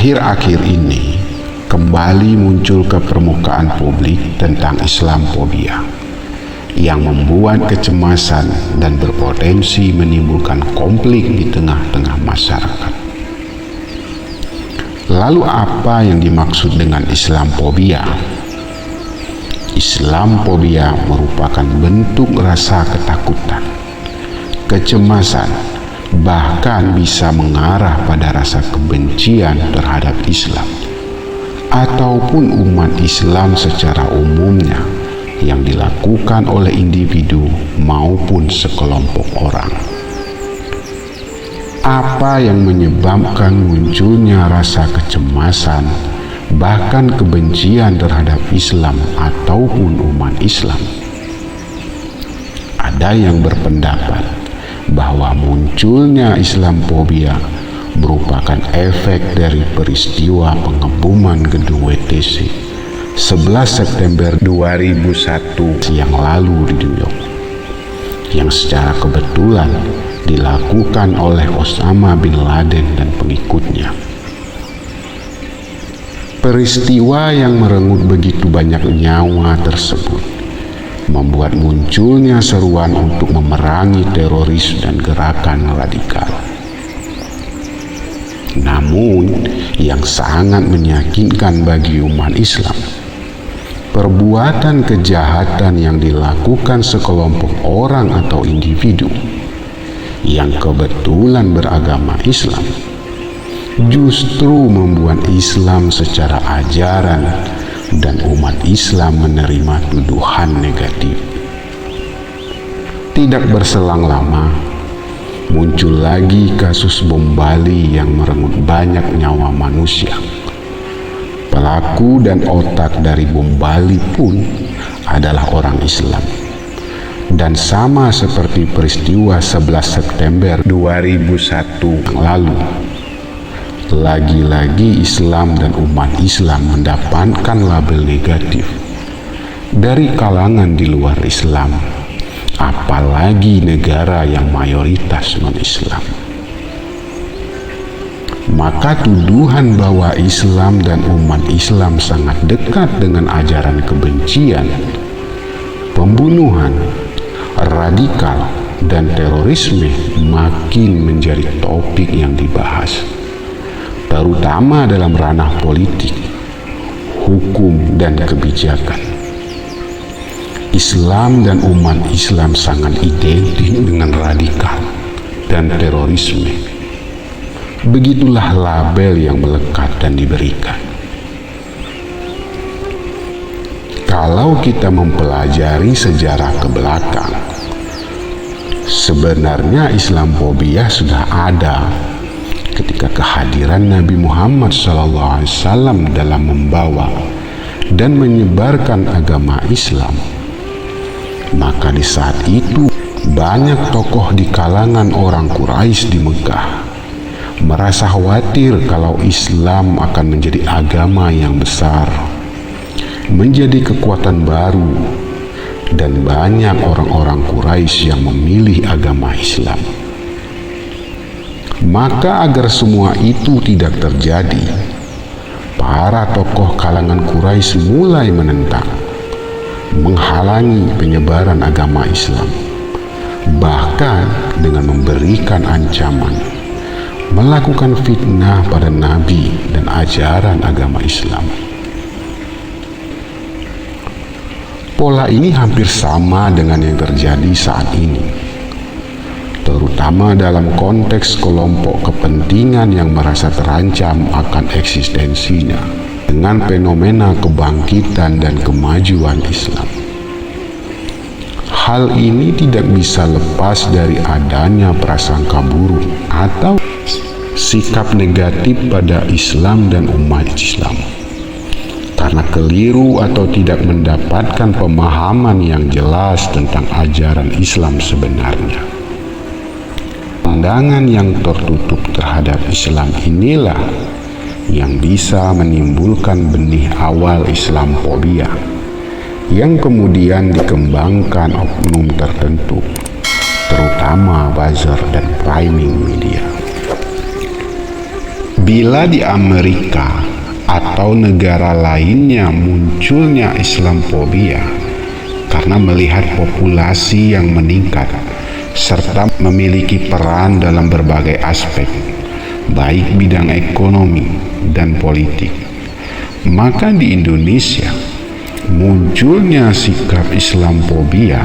Akhir-akhir ini kembali muncul ke permukaan publik tentang Islamophobia yang membuat kecemasan dan berpotensi menimbulkan konflik di tengah-tengah masyarakat. Lalu apa yang dimaksud dengan Islamophobia? Islamophobia merupakan bentuk rasa ketakutan, kecemasan, bahkan bisa mengarah pada rasa kebencian terhadap Islam ataupun umat Islam secara umumnya yang dilakukan oleh individu maupun sekelompok orang. Apa yang menyebabkan munculnya rasa kecemasan bahkan kebencian terhadap Islam ataupun umat Islam? Ada yang berpendapat bahwa munculnya Islamophobia merupakan efek dari peristiwa pengeboman gedung WTC 11 September 2001 yang lalu di New York, yang secara kebetulan dilakukan oleh Osama bin Laden dan pengikutnya. Peristiwa yang merenggut begitu banyak nyawa tersebut membuat munculnya seruan untuk memerangi teroris dan gerakan radikal. Namun, yang sangat menyakitkan bagi umat Islam, perbuatan kejahatan yang dilakukan sekelompok orang atau individu yang kebetulan beragama Islam justru membuat Islam secara ajaran dan umat Islam menerima tuduhan negatif. Tidak berselang lama, muncul lagi kasus bom Bali yang merenggut banyak nyawa manusia. Pelaku dan otak dari bom Bali pun adalah orang Islam. Dan sama seperti peristiwa 11 September 2001 yang lalu, lagi-lagi Islam dan umat Islam mendapatkan label negatif dari kalangan di luar Islam, apalagi negara yang mayoritas non-Islam. Maka tuduhan bahwa Islam dan umat Islam sangat dekat dengan ajaran kebencian, pembunuhan, radikal, dan terorisme makin menjadi topik yang dibahas, terutama dalam ranah politik, hukum, dan kebijakan. Islam dan umat Islam sangat identik dengan radikal dan terorisme. Begitulah label yang melekat dan diberikan. Kalau kita mempelajari sejarah ke belakang, sebenarnya Islamophobia sudah ada ketika kehadiran Nabi Muhammad SAW dalam membawa dan menyebarkan agama Islam. Maka di saat itu banyak tokoh di kalangan orang Quraisy di Mekah merasa khawatir kalau Islam akan menjadi agama yang besar, menjadi kekuatan baru, dan banyak orang-orang Quraisy yang memilih agama Islam. Maka agar semua itu tidak terjadi, para tokoh kalangan Quraisy mulai menentang, menghalangi penyebaran agama Islam, bahkan dengan memberikan ancaman, melakukan fitnah pada Nabi dan ajaran agama Islam. Pola ini hampir sama dengan yang terjadi saat ini, terutama dalam konteks kelompok kepentingan yang merasa terancam akan eksistensinya dengan fenomena kebangkitan dan kemajuan Islam. Hal ini tidak bisa lepas dari adanya prasangka buruk atau sikap negatif pada Islam dan umat Islam karena keliru atau tidak mendapatkan pemahaman yang jelas tentang ajaran Islam sebenarnya. Pandangan yang tertutup terhadap Islam inilah yang bisa menimbulkan benih awal Islamophobia yang kemudian dikembangkan oknum tertentu, terutama buzzer dan priming media. Bila di Amerika atau negara lainnya munculnya Islamfobia karena melihat populasi yang meningkat serta memiliki peran dalam berbagai aspek, baik bidang ekonomi dan politik, maka di Indonesia munculnya sikap Islamfobia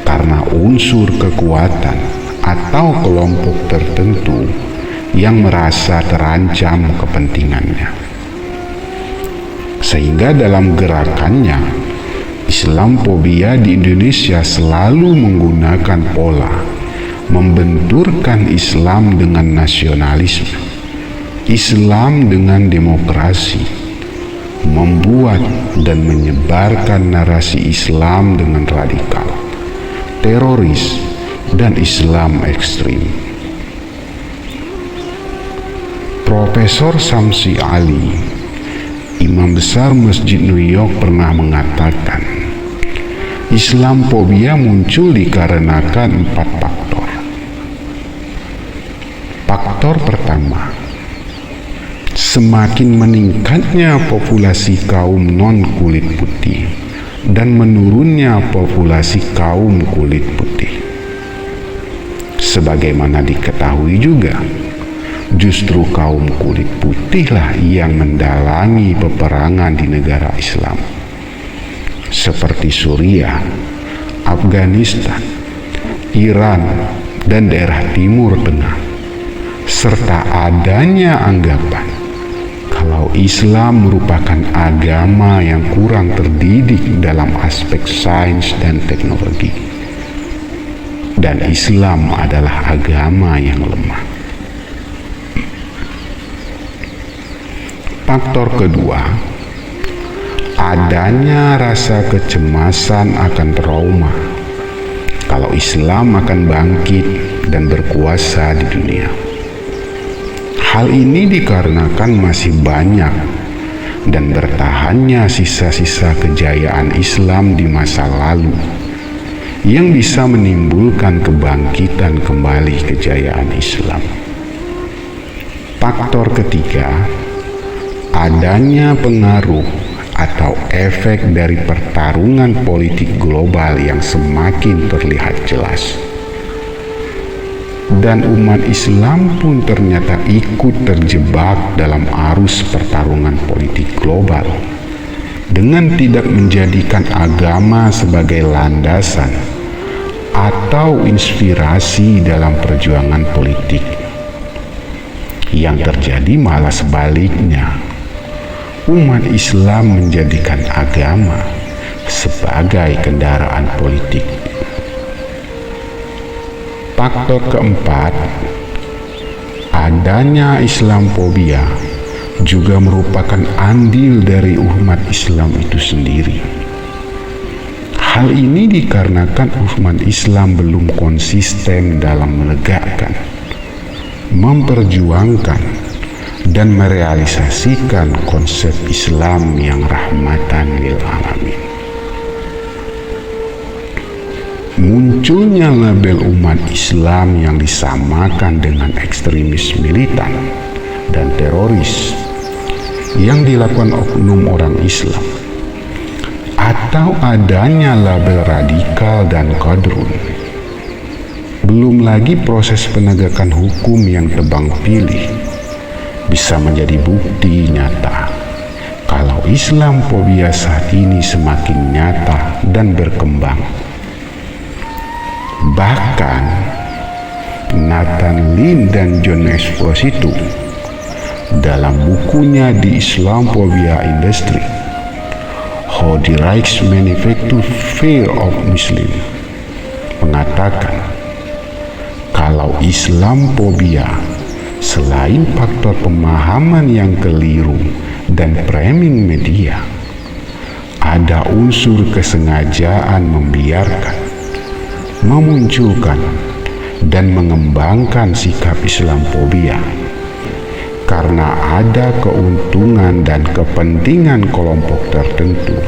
karena unsur kekuatan atau kelompok tertentu yang merasa terancam kepentingannya. Sehingga dalam gerakannya, Islamfobia di Indonesia selalu menggunakan pola membenturkan Islam dengan nasionalisme, Islam dengan demokrasi, membuat dan menyebarkan narasi Islam dengan radikal, teroris, dan Islam ekstrim. Profesor Samsi Ali, Imam Besar Masjid New York, pernah mengatakan, Islamfobia muncul dikarenakan 4 faktor. Faktor pertama, semakin meningkatnya populasi kaum non-kulit putih dan menurunnya populasi kaum kulit putih. Sebagaimana diketahui juga, justru kaum kulit putihlah yang mendalangi peperangan di negara Islam seperti Suriah, Afghanistan, Iran, dan daerah Timur Tengah, serta adanya anggapan kalau Islam merupakan agama yang kurang terdidik dalam aspek sains dan teknologi, dan Islam adalah agama yang lemah. Faktor kedua, adanya rasa kecemasan akan trauma kalau Islam akan bangkit dan berkuasa di dunia. Hal ini dikarenakan masih banyak dan bertahannya sisa-sisa kejayaan Islam di masa lalu yang bisa menimbulkan kebangkitan kembali kejayaan Islam. Faktor ketiga, adanya pengaruh atau efek dari pertarungan politik global yang semakin terlihat jelas. Dan umat Islam pun ternyata ikut terjebak dalam arus pertarungan politik global dengan tidak menjadikan agama sebagai landasan atau inspirasi dalam perjuangan politik. Yang terjadi malah sebaliknya. Umat Islam menjadikan agama sebagai kendaraan politik. Faktor keempat, adanya Islamfobia juga merupakan andil dari umat Islam itu sendiri. Hal ini dikarenakan umat Islam belum konsisten dalam menegakkan, memperjuangkan, dan merealisasikan konsep Islam yang rahmatan lil alamin. Munculnya label umat Islam yang disamakan dengan ekstremis militan dan teroris yang dilakukan oknum orang Islam, atau adanya label radikal dan qadrun. Belum lagi proses penegakan hukum yang tebang pilih bisa menjadi bukti nyata kalau Islamfobia saat ini semakin nyata dan berkembang. Bahkan Nathan Lin dan John Esposito dalam bukunya The Islamophobia Industry, How the Rights Manufacture Fear of Muslim, mengatakan kalau Islamfobia selain faktor pemahaman yang keliru dan framing media, ada unsur kesengajaan membiarkan, memunculkan, dan mengembangkan sikap Islamfobia karena ada keuntungan dan kepentingan kelompok tertentu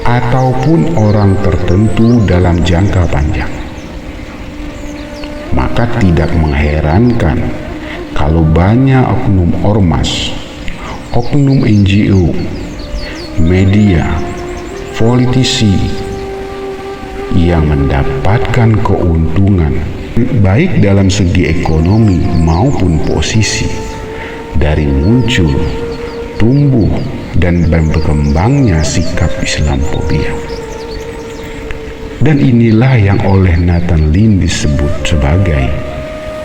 ataupun orang tertentu dalam jangka panjang. Maka tidak mengherankan kalau banyak oknum ormas, oknum NGO, media, politisi yang mendapatkan keuntungan baik dalam segi ekonomi maupun posisi dari muncul, tumbuh, dan berkembangnya sikap Islamophobia. Dan inilah yang oleh Nathan Lynn disebut sebagai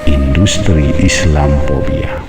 industri Islamophobia.